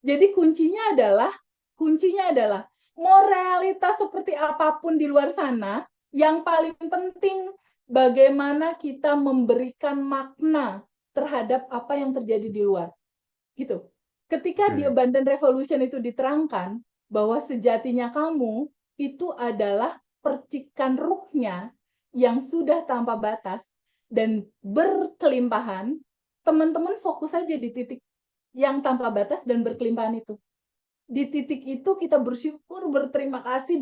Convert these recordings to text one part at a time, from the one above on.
Jadi kuncinya adalah mau realitas seperti apapun di luar sana, yang paling penting bagaimana kita memberikan makna terhadap apa yang terjadi di luar. Gitu. Ketika di Abundant Revolution itu diterangkan bahwa sejatinya kamu itu adalah percikan ruhnya yang sudah tanpa batas dan berkelimpahan, teman-teman fokus saja di titik yang tanpa batas dan berkelimpahan itu. Di titik itu kita bersyukur, berterima kasih.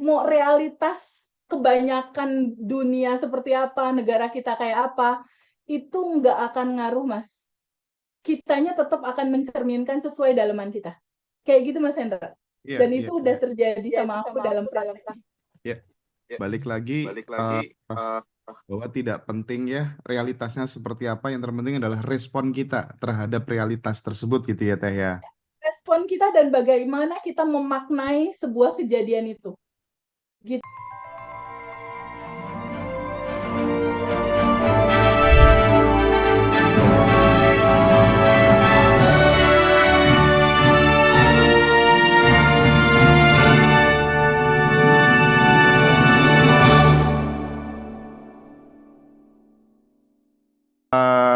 Mau realitas kebanyakan dunia seperti apa, negara kita kayak apa, itu nggak akan ngaruh, Mas. Kitanya tetap akan mencerminkan sesuai dalaman kita. Kayak gitu, Mas Hendra. Iya, Dan iya, itu udah iya. terjadi sama aku dalam praktek. Ya, balik lagi bahwa tidak penting ya realitasnya seperti apa, yang terpenting adalah respon kita terhadap realitas tersebut gitu ya Teh ya. Respon kita dan bagaimana kita memaknai sebuah kejadian itu. Gitu.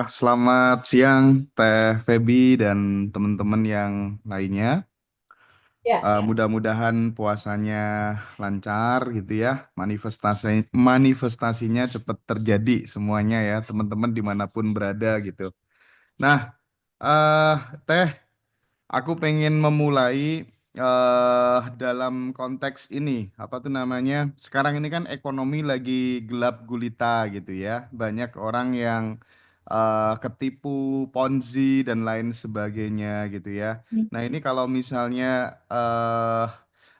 Selamat siang Teh Feby dan teman-teman yang lainnya. Ya, Mudah-mudahan puasanya lancar gitu ya, manifestasinya cepat terjadi semuanya ya teman-teman dimanapun berada gitu. Nah, eh Teh, aku pengen memulai dalam konteks ini, apa tuh namanya? Sekarang ini kan ekonomi lagi gelap gulita gitu ya. Banyak orang yang ketipu Ponzi dan lain sebagainya gitu ya. Nah, ini kalau misalnya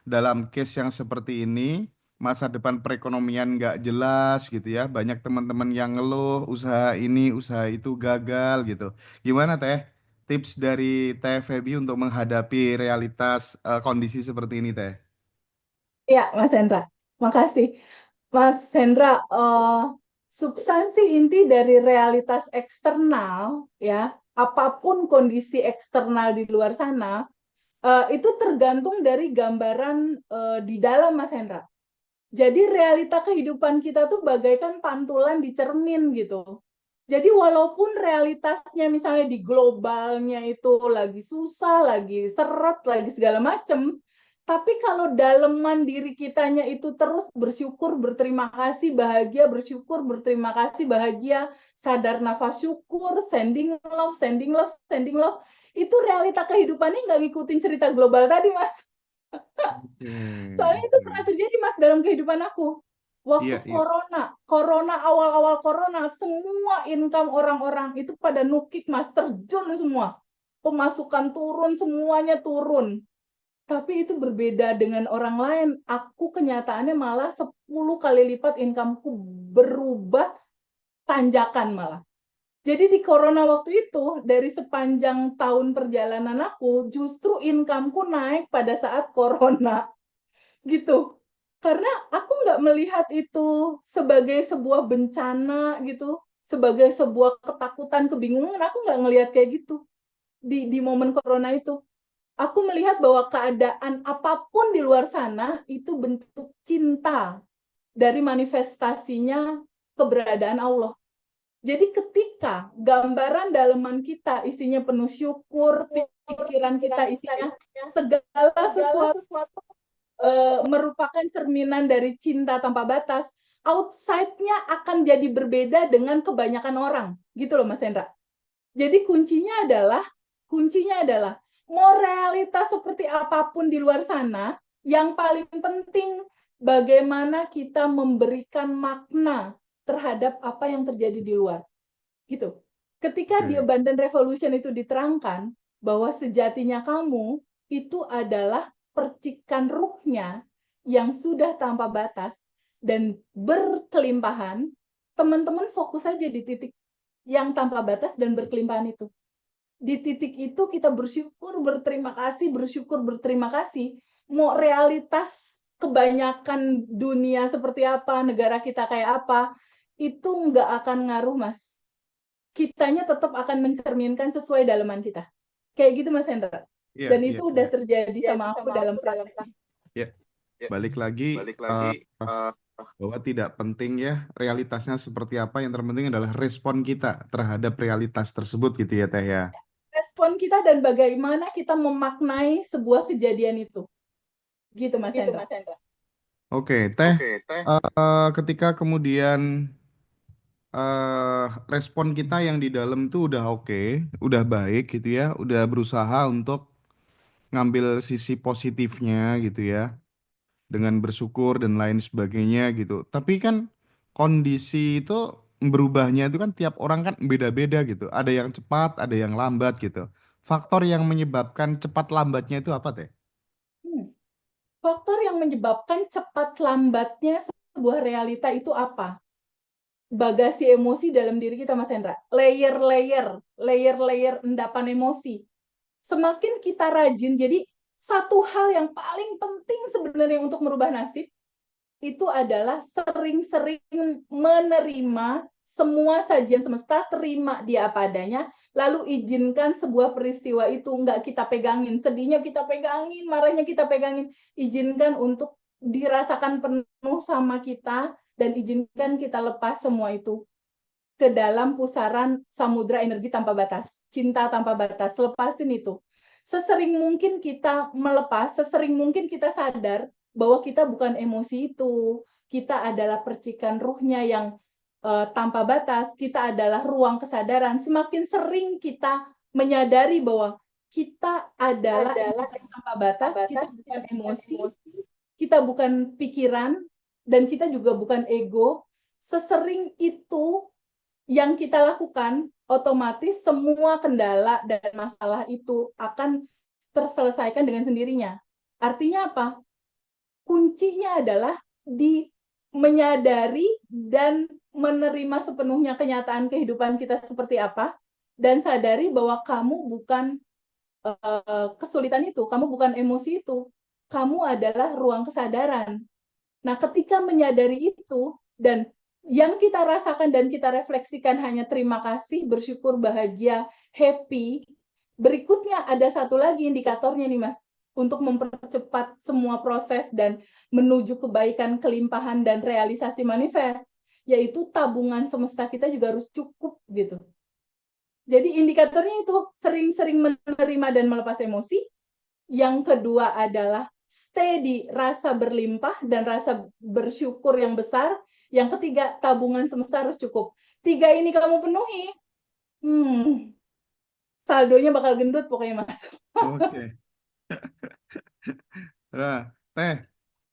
dalam case yang seperti ini, masa depan perekonomian nggak jelas gitu ya. Banyak teman-teman yang ngeluh usaha ini, usaha itu gagal gitu. Gimana Teh? Tips dari Teh Feby untuk menghadapi realitas kondisi seperti ini, Teh. ya, Mas Hendra. Makasih. Mas Hendra, substansi inti dari realitas eksternal, ya, apapun kondisi eksternal di luar sana, itu tergantung dari gambaran di dalam, Mas Hendra. Jadi realita kehidupan kita tuh bagaikan pantulan di cermin gitu. Jadi walaupun realitasnya misalnya di globalnya itu lagi susah, lagi seret, lagi segala macem, tapi kalau daleman diri kitanya itu terus bersyukur, berterima kasih, bahagia, bersyukur, berterima kasih, bahagia, sadar nafas syukur, sending love, sending love, sending love, itu realita kehidupannya nggak ngikutin cerita global tadi, Mas. Soalnya itu pernah terjadi, Mas, dalam kehidupan aku. Waktu Iya, iya. corona awal-awal corona, semua income orang-orang itu pada nukik, Mas, terjun semua. Pemasukan turun, semuanya turun. Tapi itu berbeda dengan orang lain. Aku kenyataannya malah 10 kali lipat incomeku berubah tanjakan malah. Jadi di corona waktu itu, dari sepanjang tahun perjalanan aku, justru incomeku naik pada saat corona. Gitu. Karena aku nggak melihat itu sebagai sebuah bencana gitu, sebagai sebuah ketakutan, kebingungan, aku nggak ngelihat kayak gitu di momen corona itu. Aku melihat bahwa keadaan apapun di luar sana itu bentuk cinta dari manifestasinya keberadaan Allah. Jadi ketika gambaran daleman kita isinya penuh syukur, pikiran kita isinya segala sesuatu merupakan cerminan dari cinta tanpa batas, outside-nya akan jadi berbeda dengan kebanyakan orang. Gitu loh, Mas Hendra. Jadi kuncinya adalah mau realitas seperti apapun di luar sana, yang paling penting bagaimana kita memberikan makna terhadap apa yang terjadi di luar. Gitu. Ketika di Abundant Revolution itu diterangkan bahwa sejatinya kamu itu adalah percikan ruhnya yang sudah tanpa batas dan berkelimpahan, teman-teman fokus saja di titik yang tanpa batas dan berkelimpahan itu. Di titik itu kita bersyukur, berterima kasih. Mau realitas kebanyakan dunia seperti apa, negara kita kayak apa, itu nggak akan ngaruh, Mas. Kitanya tetap akan mencerminkan sesuai dalaman kita. Kayak gitu Mas Hendra. Iya, Dan iya, itu udah iya. terjadi Jadi sama aku sama dalam aku dalam praktek. Ya, Ya, balik lagi balik eh, lagi bahwa tidak penting ya realitasnya seperti apa, yang terpenting adalah respon kita terhadap realitas tersebut gitu ya Teh ya. Respon kita dan bagaimana kita memaknai sebuah kejadian itu. Gitu Mas gitu Hendra. Mas Hendra. Oke, Teh, Oke, Teh. ketika kemudian respon kita yang di dalam tuh udah oke, udah baik gitu ya, udah berusaha untuk ngambil sisi positifnya gitu ya, dengan bersyukur dan lain sebagainya gitu. Tapi kan kondisi itu berubahnya itu kan tiap orang kan beda-beda gitu. Ada yang cepat, ada yang lambat gitu. Faktor yang menyebabkan cepat lambatnya itu apa Teh? Hmm. Faktor yang menyebabkan cepat lambatnya sebuah realita itu apa? Bagasi emosi dalam diri kita Mas Hendra. Layer-layer endapan emosi. Semakin kita rajin, jadi satu hal yang paling penting sebenarnya untuk merubah nasib itu adalah sering-sering menerima semua sajian semesta, terima dia apa adanya, lalu izinkan sebuah peristiwa itu nggak kita pegangin, sedihnya kita pegangin, marahnya kita pegangin, izinkan untuk dirasakan penuh sama kita, dan izinkan kita lepas semua itu ke dalam pusaran samudra energi tanpa batas, cinta tanpa batas, lepasin itu. Sesering mungkin kita melepas, sesering mungkin kita sadar bahwa kita bukan emosi itu, kita adalah percikan ruhnya yang tanpa batas, kita adalah ruang kesadaran. Semakin sering kita menyadari bahwa kita adalah energi tanpa batas, kita bukan emosi, kita bukan pikiran, dan kita juga bukan ego. Sesering itu yang kita lakukan, otomatis semua kendala dan masalah itu akan terselesaikan dengan sendirinya. Artinya apa? Kuncinya adalah di menyadari dan menerima sepenuhnya kenyataan kehidupan kita seperti apa, dan sadari bahwa kamu bukan kesulitan itu, kamu bukan emosi itu, kamu adalah ruang kesadaran. Nah, ketika menyadari itu dan yang kita rasakan dan kita refleksikan hanya terima kasih, bersyukur, bahagia, happy, berikutnya ada satu lagi indikatornya nih Mas, untuk mempercepat semua proses dan menuju kebaikan, kelimpahan, dan realisasi manifest, yaitu tabungan semesta kita juga harus cukup gitu. Jadi indikatornya itu sering-sering menerima dan melepas emosi. Yang kedua adalah stay di rasa berlimpah dan rasa bersyukur yang besar. Yang ketiga, tabungan semesta harus cukup. Tiga ini kamu penuhi, saldonya bakal gendut pokoknya Mas. Oke. Nah, Teh,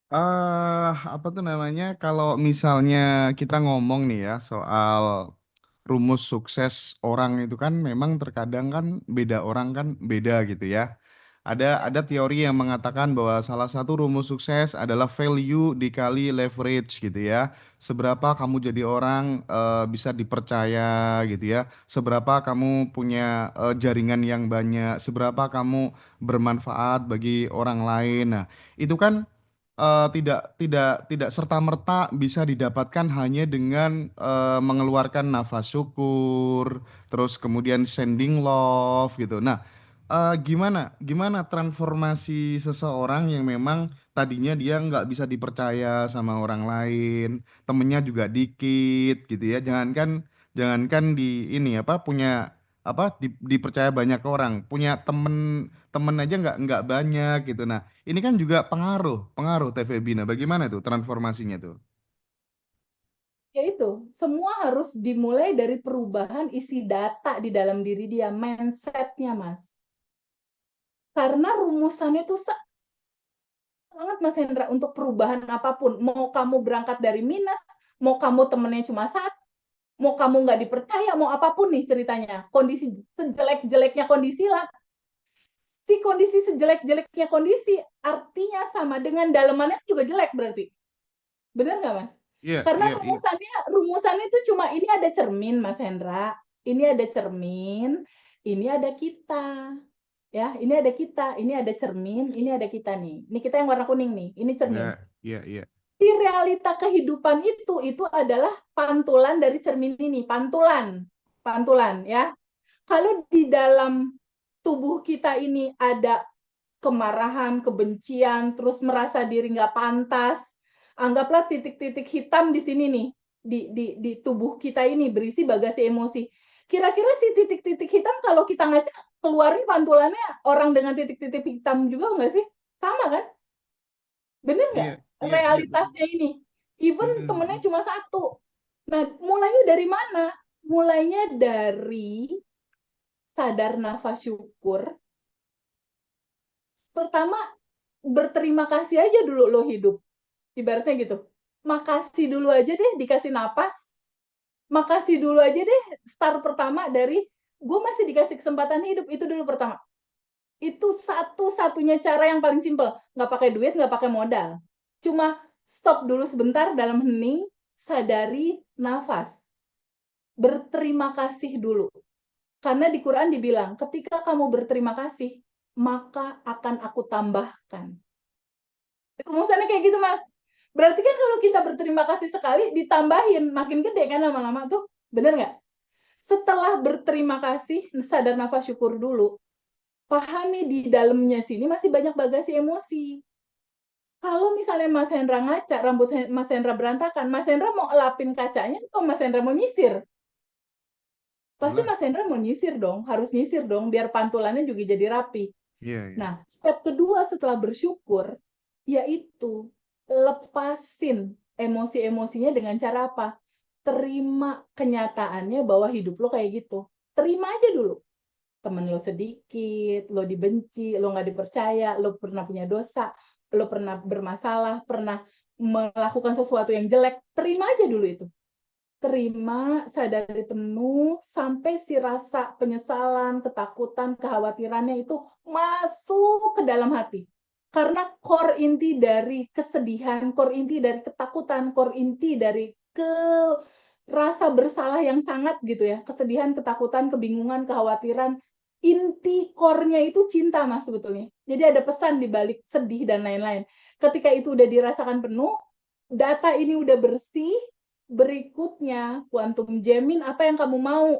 apa tuh namanya? Kalau misalnya kita ngomong nih ya soal rumus sukses orang itu kan memang terkadang kan beda orang kan beda gitu ya. Ada teori yang mengatakan bahwa salah satu rumus sukses adalah value dikali leverage gitu ya. Seberapa kamu jadi orang bisa dipercaya gitu ya. Seberapa kamu punya jaringan yang banyak, seberapa kamu bermanfaat bagi orang lain. Nah, itu kan tidak serta-merta bisa didapatkan hanya dengan mengeluarkan nafas syukur, terus kemudian sending love gitu. Nah, gimana gimana transformasi seseorang yang memang tadinya dia nggak bisa dipercaya sama orang lain, temennya juga dikit gitu ya. Jangankan jangankan di ini apa punya apa dipercaya banyak orang, punya temen temen aja nggak banyak gitu. Nah, ini kan juga pengaruh pengaruh TVB. Nah, bagaimana tuh transformasinya tuh? Yaitu, semua harus dimulai dari perubahan isi data di dalam diri dia, mindset-nya Mas. Karena rumusannya tuh sangat Mas Hendra untuk perubahan apapun. Mau kamu berangkat dari minus, mau kamu temennya cuma satu, mau kamu nggak dipercaya, mau apapun nih ceritanya. Kondisi sejelek-jeleknya kondisi lah. Si kondisi sejelek-jeleknya kondisi artinya sama dengan dalemannya juga jelek berarti. Benar nggak Mas? Iya, Karena iya, iya. rumusannya itu cuma ini ada cermin Mas Hendra, ini ada cermin, ini ada kita. Ya, ini ada kita, ini ada cermin, ini ada kita nih. Ini kita yang warna kuning nih, ini Iya, cermin. iya, iya. Di realita kehidupan itu adalah pantulan dari cermin ini, pantulan, pantulan ya. Kalau di dalam tubuh kita ini ada kemarahan, kebencian, terus merasa diri nggak pantas, anggaplah titik-titik hitam di sini nih, di tubuh kita ini berisi bagasi emosi. Kira-kira si titik-titik hitam kalau kita ngaca, keluarin pantulannya orang dengan titik-titik hitam juga nggak sih? Sama kan? Bener nggak? Iya, iya, iya, betul. Realitasnya ini. Even temennya Mm-mm. cuma satu. Nah, mulainya dari mana? Mulainya dari sadar nafas syukur. Pertama, berterima kasih aja dulu lo hidup. Ibaratnya gitu. Makasih dulu aja deh dikasih napas. Makasih dulu aja deh start pertama dari gue masih dikasih kesempatan hidup. Itu dulu pertama. Itu satu-satunya cara yang paling simpel. Nggak pakai duit, nggak pakai modal. Cuma stop dulu sebentar dalam hening, sadari nafas. Berterima kasih dulu. Karena di Quran dibilang, ketika kamu berterima kasih, maka akan aku tambahkan. Rumusannya kayak gitu, Mas. Berarti kan kalau kita berterima kasih sekali, ditambahin, makin gede kan lama-lama tuh. Bener nggak? Setelah berterima kasih, sadar nafas syukur dulu. Pahami di dalamnya sini masih banyak bagasi emosi. Kalau misalnya Mas Hendra ngaca, rambut Mas Hendra berantakan, Mas Hendra mau elapin kacanya atau Mas Hendra mau nyisir? Pasti Jelas. Mas Hendra mau nyisir dong, harus nyisir dong, biar pantulannya juga jadi rapi. Iya, iya. Nah, step kedua setelah bersyukur, yaitu lepasin emosi-emosinya dengan cara apa? Terima kenyataannya bahwa hidup lo kayak gitu. Terima aja dulu. Temen lo sedikit, lo dibenci, lo nggak dipercaya, lo pernah punya dosa, lo pernah bermasalah, pernah melakukan sesuatu yang jelek, terima aja dulu itu. Terima, sadari penuh, sampai si rasa penyesalan, ketakutan, kekhawatirannya itu masuk ke dalam hati. Karena core inti dari kesedihan, core inti dari ketakutan, core inti dari rasa bersalah yang sangat gitu ya, kesedihan, ketakutan, kebingungan, kekhawatiran, inti core-nya itu cinta, Mas, sebetulnya. Jadi ada pesan di balik sedih dan lain-lain. Ketika itu udah dirasakan penuh, data ini udah bersih, berikutnya quantum jamming, apa yang kamu mau?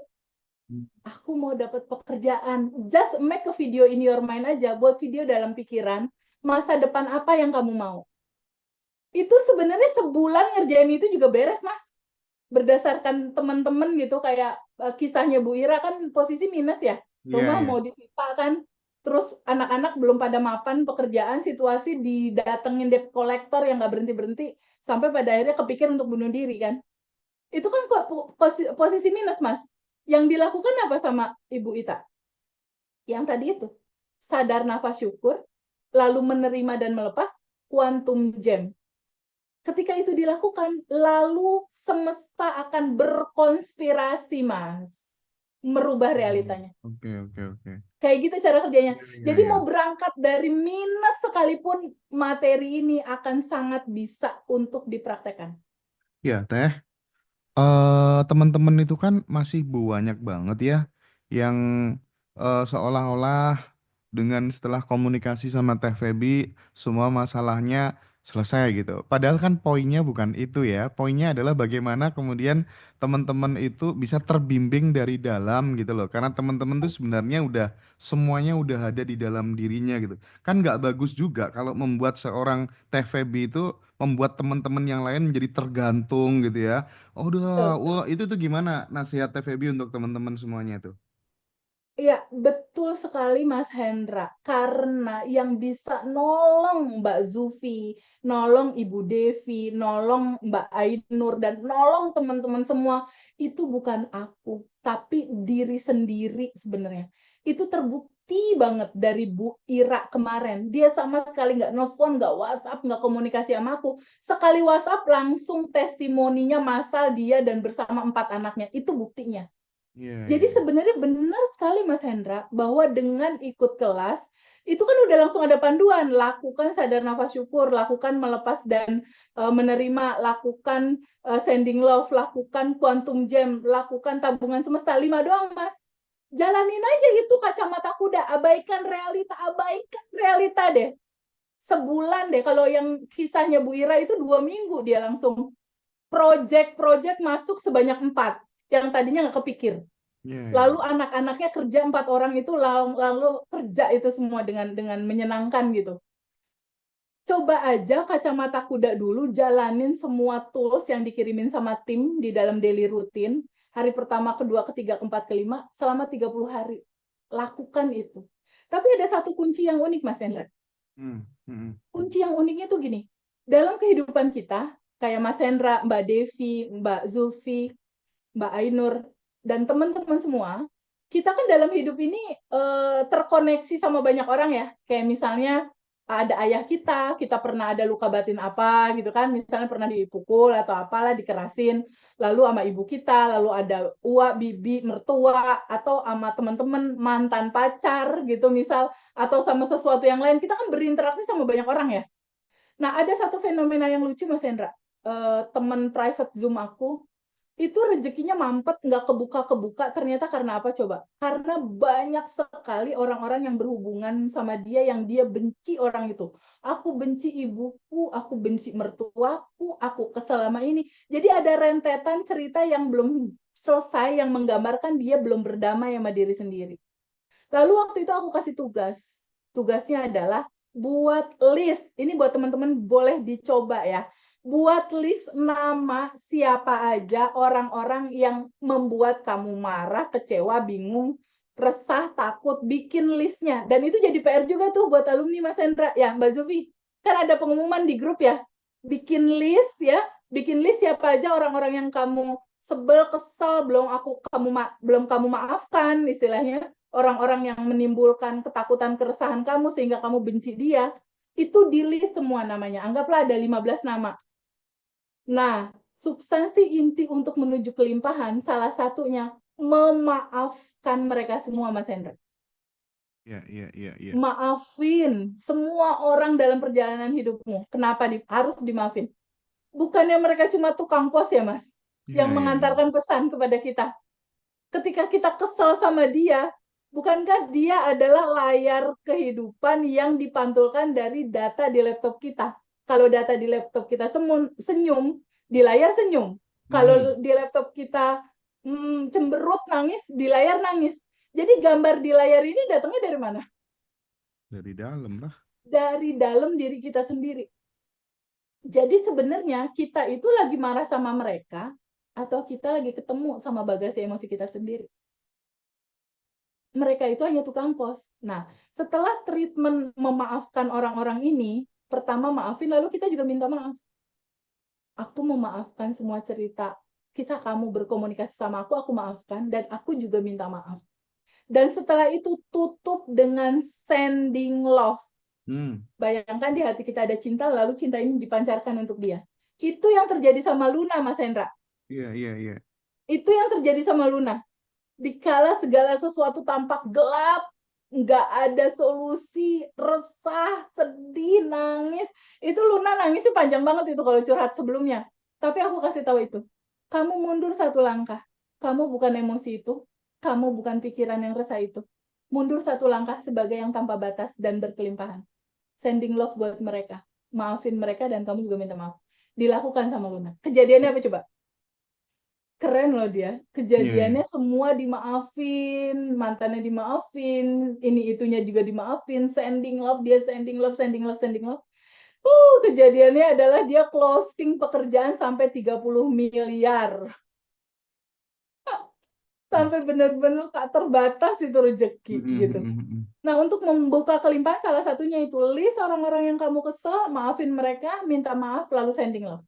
Aku mau dapat pekerjaan. Just make a video in your mind aja, buat video dalam pikiran, masa depan apa yang kamu mau. Itu sebenarnya sebulan ngerjain itu juga beres, Mas. Berdasarkan teman-teman gitu, kayak kisahnya Bu Ira kan posisi minus ya. Iya, Rumah iya. mau disita kan. Terus anak-anak belum pada mapan pekerjaan, situasi didatengin debt collector yang nggak berhenti-berhenti, sampai pada akhirnya kepikir untuk bunuh diri kan. Itu kan posisi minus, Mas. Yang dilakukan apa sama Ibu Ita? Yang tadi itu, sadar nafas syukur, lalu menerima dan melepas, quantum jam. Ketika itu dilakukan, lalu semesta akan berkonspirasi, Mas. Merubah realitanya. Oke, oke, oke. Kayak gitu cara kerjanya. Iya, iya, Jadi iya. mau berangkat dari minus sekalipun, materi ini akan sangat bisa untuk dipraktekkan. Ya, Teh. Teman-teman itu kan masih banyak banget ya yang seolah-olah dengan setelah komunikasi sama Teh Feby semua masalahnya selesai gitu. Padahal kan poinnya bukan itu ya. Poinnya adalah bagaimana kemudian teman-teman itu bisa terbimbing dari dalam gitu loh. Karena teman-teman itu sebenarnya udah semuanya udah ada di dalam dirinya gitu. Kan nggak bagus juga kalau membuat seorang Teh Feby itu membuat teman-teman yang lain menjadi tergantung gitu ya. Oh, udah, Betul. wah itu tuh gimana nasihat Teh Feby untuk teman-teman semuanya tuh? Iya, betul sekali Mas Hendra. Karena yang bisa nolong Mbak Zufi, nolong Ibu Devi, nolong Mbak Ainur, dan nolong teman-teman semua, itu bukan aku, tapi diri sendiri sebenarnya. Itu terbukti banget dari Bu Ira kemarin. Dia sama sekali nggak nelfon, nggak WhatsApp, nggak komunikasi sama aku. Sekali WhatsApp langsung testimoninya masal dia dan bersama 4 anaknya. Itu buktinya. Iya, iya, Jadi iya. sebenarnya benar sekali Mas Hendra bahwa dengan ikut kelas itu kan udah langsung ada panduan, lakukan sadar nafas syukur, lakukan melepas dan menerima, lakukan sending love, lakukan quantum jam, lakukan tabungan semesta, 5 doang Mas. Jalanin aja itu kacamata kuda, abaikan realita deh. Sebulan deh, kalau yang kisahnya Bu Ira itu 2 minggu dia langsung project-project masuk sebanyak 4 yang tadinya nggak kepikir. Iya, iya. Lalu anak-anaknya kerja 4 orang itu lalu kerja itu semua dengan menyenangkan gitu. Coba aja kacamata kuda dulu jalanin semua tools yang dikirimin sama tim di dalam daily rutin. Hari pertama, kedua, ketiga, keempat, kelima, selama 30 hari. Lakukan itu. Tapi ada satu kunci yang unik, Mas Hendra. Hmm, hmm, Kunci yang uniknya tuh gini. Dalam kehidupan kita, kayak Mas Hendra, Mbak Devi, Mbak Zulfi, Mbak Ainur, dan teman-teman semua, kita kan dalam hidup ini terkoneksi sama banyak orang ya. Kayak misalnya ada ayah kita pernah ada luka batin apa gitu kan, misalnya pernah dipukul atau apalah, dikerasin, lalu sama ibu kita, lalu ada uak, bibi, mertua, atau sama teman-teman mantan pacar gitu misal, atau sama sesuatu yang lain, kita kan berinteraksi sama banyak orang ya. Nah, ada satu fenomena yang lucu, Mas Hendra. Teman private Zoom aku, itu rezekinya mampet, nggak kebuka-kebuka. Ternyata karena apa coba? Karena banyak sekali orang-orang yang berhubungan sama dia, yang dia benci orang itu. Aku benci ibuku, aku benci mertuaku, aku kesel sama ini. Jadi ada rentetan cerita yang belum selesai, yang menggambarkan dia belum berdamai sama diri sendiri. Lalu waktu itu aku kasih tugas. Tugasnya adalah buat list. Ini buat teman-teman boleh dicoba ya. Buat list nama siapa aja orang-orang yang membuat kamu marah, kecewa, bingung, resah, takut. Bikin listnya. Dan itu jadi PR juga tuh buat alumni Mas Hendra. Ya, Mbak Zufi. Kan ada pengumuman di grup ya. Bikin list ya. Bikin list siapa aja orang-orang yang kamu sebel, kesel, belum kamu maafkan istilahnya, orang-orang yang menimbulkan ketakutan, keresahan kamu sehingga kamu benci dia, itu di-list semua namanya. Anggaplah ada 15 nama. Nah, substansi inti untuk menuju kelimpahan, salah satunya memaafkan mereka semua, Mas Hendra. Iya, iya, iya, iya. Maafin semua orang dalam perjalanan hidupmu. Kenapa harus dimaafin? Bukannya mereka cuma tukang pos ya, Mas, Iya, yang iya, iya. mengantarkan pesan kepada kita. Ketika kita kesal sama dia, bukankah dia adalah layar kehidupan yang dipantulkan dari data di laptop kita? Kalau data di laptop kita senyum, di layar senyum. Hmm, Kalau di laptop kita cemberut, nangis, di layar nangis. Jadi gambar di layar ini datangnya dari mana? dari dalam lah. Dari dalam diri kita sendiri. Jadi sebenarnya kita itu lagi marah sama mereka, atau kita lagi ketemu sama bagasi emosi kita sendiri. Mereka itu hanya tukang pos. Nah, setelah treatment memaafkan orang-orang ini, pertama maafin, lalu kita juga minta maaf. Aku memaafkan semua cerita, kisah kamu berkomunikasi sama aku maafkan, dan aku juga minta maaf. Dan setelah itu tutup dengan sending love. Hmm, Bayangkan di hati kita ada cinta, lalu cinta ini dipancarkan untuk dia. Itu yang terjadi sama Luna, Mas Hendra. iya, iya, iya. Itu yang terjadi sama Luna. Dikala segala sesuatu tampak gelap, nggak ada solusi, resah, sedih, nangis. Itu Luna nangisnya panjang banget itu kalau curhat sebelumnya. Tapi aku kasih tahu itu. Kamu mundur satu langkah. Kamu bukan emosi itu. Kamu bukan pikiran yang resah itu. Mundur satu langkah sebagai yang tanpa batas dan berkelimpahan. Sending love buat mereka. Maafin mereka dan kamu juga minta maaf. Dilakukan sama Luna. Kejadiannya apa coba? Keren loh dia. Iya, iya. Kejadiannya semua dimaafin, mantannya dimaafin, ini itunya juga dimaafin, sending love, dia sending love, sending love, sending love. Kejadiannya adalah dia closing pekerjaan sampai 30 miliar. Wah. Sampai benar-benar tak terbatas itu rezeki Hmm, hmm, gitu. hmm, hmm. Nah, untuk membuka kelimpahan salah satunya itu list orang-orang yang kamu kesel, maafin mereka, minta maaf, lalu sending love.